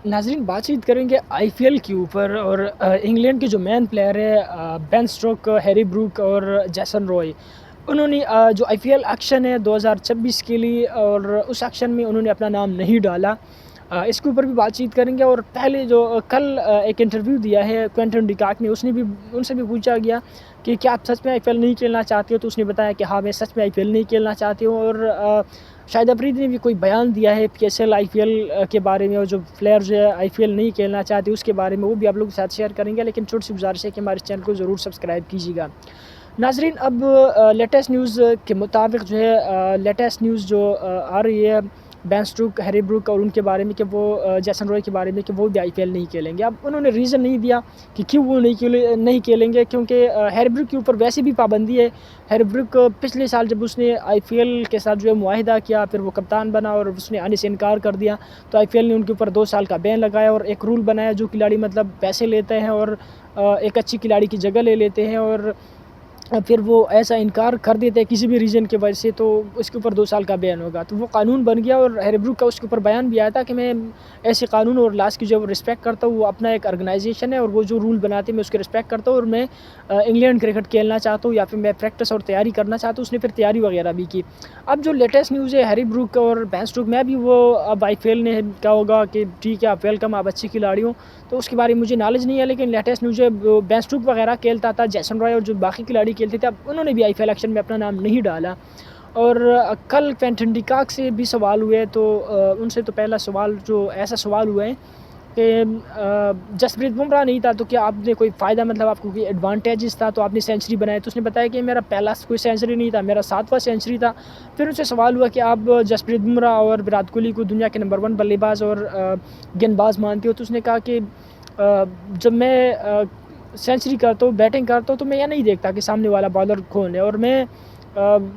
नाज़रीन बातचीत करेंगे आईपीएल के ऊपर और इंग्लैंड के जो मेन प्लेयर है बेन स्टोक, हैरी ब्रूक और जेसन रॉय। उन्होंने जो आईपीएल एक्शन है 2026 के लिए और उस एक्शन में उन्होंने अपना नाम नहीं डाला। इसके ऊपर भी बातचीत करेंगे और पहले जो कल एक इंटरव्यू दिया है क्विंटन डिकॉक ने, उसने भी उनसे भी पूछा गया कि क्या आप सच में आईपीएल नहीं खेलना चाहते हो, तो उसने बताया कि हाँ मैं सच में आईपीएल नहीं खेलना चाहती हूँ। और शाहिद अफरीदी ने भी कोई बयान दिया है पीएसएल आईपीएल के बारे में, और जो प्लेयर जो है आईपीएल नहीं खेलना चाहते उसके बारे में, वो भी आप लोगों के साथ शेयर करेंगे। लेकिन छोटी सी गुजारिश है कि हमारे चैनल को ज़रूर सब्सक्राइब कीजिएगा। नाजरीन अब लेटेस्ट न्यूज़ के मुताबिक जो है लेटेस्ट न्यूज़ जो आ रही है बेन स्टोक, हैरी ब्रूक और उनके बारे में कि वो जेसन रॉय के बारे में कि वो भी आईपीएल नहीं खेलेंगे। अब उन्होंने रीज़न नहीं दिया कि क्यों वो नहीं खेलेंगे, क्योंकि हैरी ब्रूक के ऊपर वैसे भी पाबंदी है। हैरी ब्रूक पिछले साल जब उसने आईपीएल के साथ जो है मुआहिदा किया, फिर वो कप्तान बना और उसने आने से इनकार कर दिया, तो आईपीएल ने उनके ऊपर 2 साल का बैन लगाया और एक रूल बनाया जो खिलाड़ी मतलब पैसे लेते हैं और एक अच्छी खिलाड़ी की जगह ले लेते हैं और फिर वो ऐसा इनकार कर देते हैं किसी भी रीज़न की वजह से, तो उसके ऊपर 2 साल का बैन होगा। तो वो कानून बन गया और हैरी ब्रूक का उसके ऊपर बयान भी आया था कि मैं ऐसे कानून और लॉज़ की जो रिस्पेक्ट करता हूँ। वो अपना एक ऑर्गेनाइजेशन है और वो जो रूल बनाते हैं मैं उसकी रिस्पेक्ट करता हूँ और मैं इंग्लैंड क्रिकेट खेलना चाहता हूँ या फिर मैं प्रैक्टिस और तैयारी करना चाहता हूँ। उसने फिर तैयारी वगैरह भी की। अब जो लेटेस्ट न्यूज़ है हैरी ब्रूक और बेन स्टोक में भी वो अब आईपीएल ने कहा होगा कि ठीक है आप वेलकम, आप अच्छी खिलाड़ी हो, तो उसके बारे में मुझे नॉलेज नहीं है। लेकिन लेटेस्ट न्यूज़ है बेन स्टोक वगैरह खेलता था, जेसन रॉय और जो बाकी खिलाड़ी खेलते थे, अब उन्होंने भी आईपीएल एक्शन में अपना नाम नहीं डाला। और कल क्विंटन डिकॉक से भी सवाल हुए, तो उनसे तो पहला सवाल जो ऐसा सवाल हुआ है कि जसप्रीत बुमराह नहीं था तो क्या आपने कोई फ़ायदा, मतलब आपको कोई एडवांटेजेस था तो आपने सेंचुरी बनाई, तो उसने बताया कि मेरा पहला कोई सेंचुरी नहीं था, मेरा 7वां सेंचुरी था। फिर उनसे सवाल हुआ कि आप जसप्रीत बुमराह और विराट कोहली को दुनिया के नंबर 1 बल्लेबाज और गेंदबाज मानते हो, तो उसने कहा कि जब मैं सेंचुरी करता हूँ, बैटिंग करता हूँ, तो मैं यह नहीं देखता कि सामने वाला बॉलर कौन है, और मैं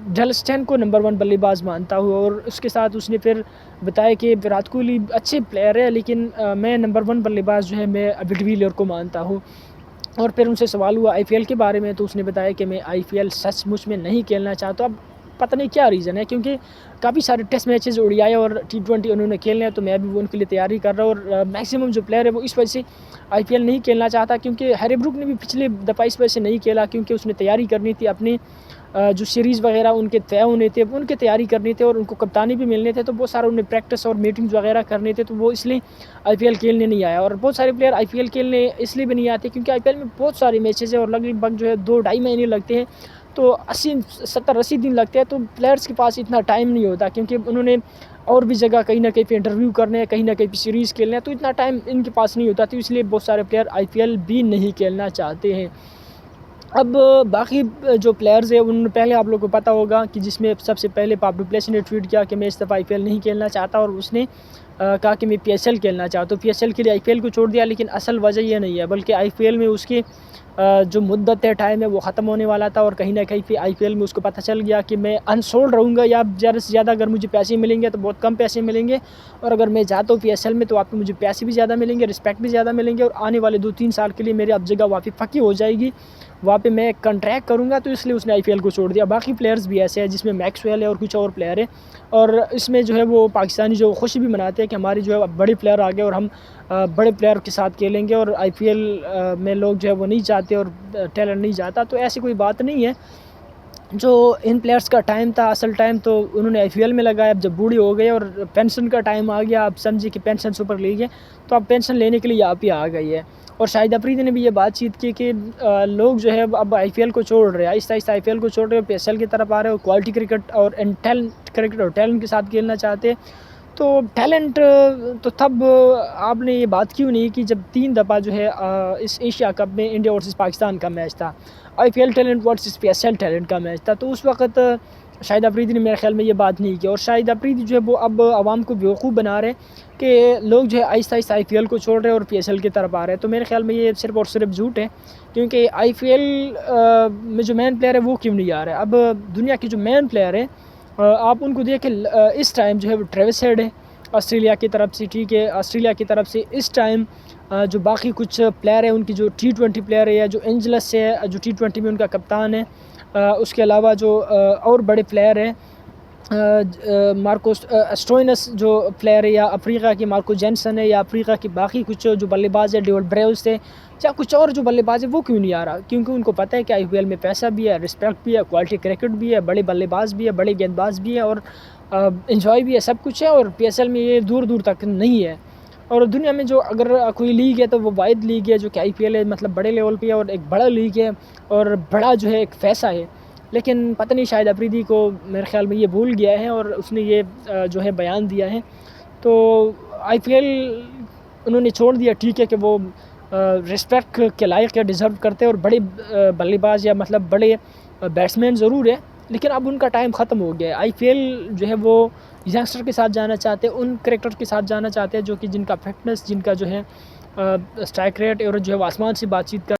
डेल स्टेन को नंबर 1 बल्लेबाज मानता हूँ। और उसके साथ उसने फिर बताया कि विराट कोहली अच्छे प्लेयर है, लेकिन मैं नंबर 1 बल्लेबाज जो है मैं डिविलियर को मानता हूँ। और फिर उनसे सवाल हुआ आईपीएल के बारे में, तो उसने बताया कि मैं आईपीएल सचमुच में नहीं खेलना चाहता। अब पता नहीं क्या रीज़न है, क्योंकि काफ़ी सारे टेस्ट मैचेस ओडीआई और टी20 उन्होंने खेलने हैं, तो मैं भी वो उनके लिए तैयारी कर रहा हूँ। और मैक्सिमम जो प्लेयर है वो इस वजह से आईपीएल नहीं खेलना चाहता, क्योंकि हैरी ब्रूक ने भी पिछले दफ़ा इस वजह से नहीं खेला क्योंकि उसने तैयारी करनी थी अपनी जो सीरीज़ वगैरह उनके तय होने थे, उनके तैयारी करनी थी और उनको कप्तानी भी मिलने थे, तो बहुत सारा उन्हें प्रैक्टिस और मीटिंग्स वगैरह करने थे, तो वो इसलिए आईपीएल खेलने नहीं आया। और बहुत सारे प्लेयर आईपीएल खेलने इसलिए भी नहीं आते क्योंकि आईपीएल में बहुत सारे मैचेस है और लगभग जो है 2-2.5 महीने लगते हैं, तो 80-70-80 दिन लगते हैं, तो प्लेयर्स के पास इतना टाइम नहीं होता क्योंकि उन्होंने और भी जगह कहीं ना कहीं पे इंटरव्यू करने हैं, कहीं ना कहीं पे सीरीज़ खेलने हैं, तो इतना टाइम इनके पास नहीं होता, तो इसलिए बहुत सारे प्लेयर आईपीएल भी नहीं खेलना चाहते हैं। अब बाकी जो प्लेयर्स हैं उन पहले आप लोगों को पता होगा कि जिसमें सबसे पहले फाफ डु प्लेसिस ने ट्वीट किया कि मैं इस दफ़ा आईपीएल नहीं खेलना चाहता, और उसने कहा कि मैं पीएसएल खेलना चाहता हूँ। पीएसएल के लिए आईपीएल को छोड़ दिया, लेकिन असल वजह ये नहीं है, बल्कि आईपीएल में उसकी जो मुद्दत है, टाइम है, वो ख़त्म होने वाला था और कहीं ना कहीं पे आईपीएल में उसको पता चल गया कि मैं अनसोल्ड रहूँगा या ज़्यादा से ज़्यादा अगर मुझे पैसे मिलेंगे तो बहुत कम पैसे मिलेंगे, और अगर मैं जाता हूँ पीएसएल में तो आपको मुझे पैसे भी ज़्यादा मिलेंगे, रिस्पेक्ट भी ज़्यादा मिलेंगे, और आने वाले 2-3 साल के लिए मेरी अब जगह वहाँ पे पक्की हो जाएगी, वहाँ पे मैं कॉन्ट्रैक्ट करूँगा, तो इसलिए उसने आईपीएल को छोड़ दिया। बाकी प्लेयर्स भी ऐसे हैं जिसमें मैक्सवेल है और कुछ और प्लेयर है, और इसमें जो है वो पाकिस्तानी जो खुशी भी मनाते हैं कि हमारे जो है बड़े प्लेयर आ गए और हम बड़े प्लेयर के साथ खेलेंगे, और आईपीएल में लोग जो है वो नहीं चाहते और टैलेंट नहीं चाहता, तो ऐसी कोई बात नहीं है। जो इन प्लेयर्स का टाइम था, असल टाइम तो उन्होंने आईपीएल में लगाया। अब जब बूढ़े हो गए और पेंशन का टाइम आ गया, आप समझिए कि पेंशन सुपर लीग है, तो आप पेंशन लेने के लिए यहाँ पे आ गई है। और शाहिद अफरीदी ने भी ये बातचीत की कि लोग जो है अब आईपीएल को छोड़ रहे हैं, आहिस्ता आहिस्ता आईपीएल को छोड़ रहे हैं, पीएसएल की तरफ आ रहे हो, क्वालिटी क्रिकेट और टैलेंट क्रिकेट और टैलेंट के साथ खेलना चाहते हैं। तो टैलेंट तो तब आपने ये बात क्यों नहीं कि जब 3 दफ़ा जो है इस एशिया कप में इंडिया वर्सेस पाकिस्तान का मैच था, IPL talent versus PSL talent का मैच था, तो उस वक्त शाहिद अफरीदी ने मेरे ख्याल में ये बात नहीं की। और शाहिद अफरीदी जो है वो अब आवाम को बेवकूफ़ बना रहे हैं कि लोग जो है आहिस्ता आहिस्ता आईपीएल को छोड़ रहे हैं और पीएसएल की तरफ आ रहे हैं, तो मेरे ख्याल में ये सिर्फ और सिर्फ झूठ है, क्योंकि आईपीएल में जो मेन प्लेयर है वो क्यों नहीं आ रहा है। अब दुनिया के जो मेन प्लेयर है आप उनको देखें, इस टाइम जो है वो ट्रेविस हेड है ऑस्ट्रेलिया की तरफ से, ठीक है, ऑस्ट्रेलिया की तरफ से इस टाइम जो बाकी कुछ प्लेयर है उनकी जो टी20 प्लेयर है, या जो एंजलस है जो टी20 में उनका कप्तान है, उसके अलावा जो और बड़े प्लेयर हैं مارکوس اسٹوئنس جو پلیئر ہے، یا افریقہ کی مارکو جینسن ہے، یا افریقہ کی باقی کچھ جو بلے باز ہے، ڈیول بریوز تھے، یا کچھ اور جو بلے باز ہے، وہ کیوں نہیں آ رہا؟ کیونکہ ان کو پتہ ہے کہ آئی پی ایل میں پیسہ بھی ہے، رسپیکٹ بھی ہے، کوالٹی کرکٹ بھی ہے، بڑے بلے باز بھی ہے، بڑے گیند باز بھی ہے، اور انجوائے بھی ہے، سب کچھ ہے، اور پی ایس ایل میں یہ دور دور تک نہیں ہے۔ اور دنیا میں جو اگر کوئی لیگ ہے تو وہ واحد لیگ ہے جو کہ آئی پی ایل ہے، مطلب بڑے لیول پہ ہے، اور ایک بڑا لیگ ہے، اور بڑا جو ہے ایک پیسہ ہے۔ لیکن پتہ نہیں شاید افریدی کو میرے خیال میں یہ بھول گیا ہے، اور اس نے یہ جو ہے بیان دیا ہے، تو آئی پی ایل انہوں نے چھوڑ دیا، ٹھیک ہے کہ وہ رسپیکٹ کے لائق ہے، ڈیزرو کرتے ہیں، اور بڑے بلے باز یا مطلب بڑے بیٹسمین ضرور ہے، لیکن اب ان کا ٹائم ختم ہو گیا ہے۔ آئی پی ایل جو ہے وہ ینگسٹر کے ساتھ جانا چاہتے ہیں، ان کریکٹر کے ساتھ جانا چاہتے ہیں جو کہ جن کا فٹنس، جن کا جو ہے اسٹرائک ریٹ، اور جو ہے وہ آسمان سے بات چیت کر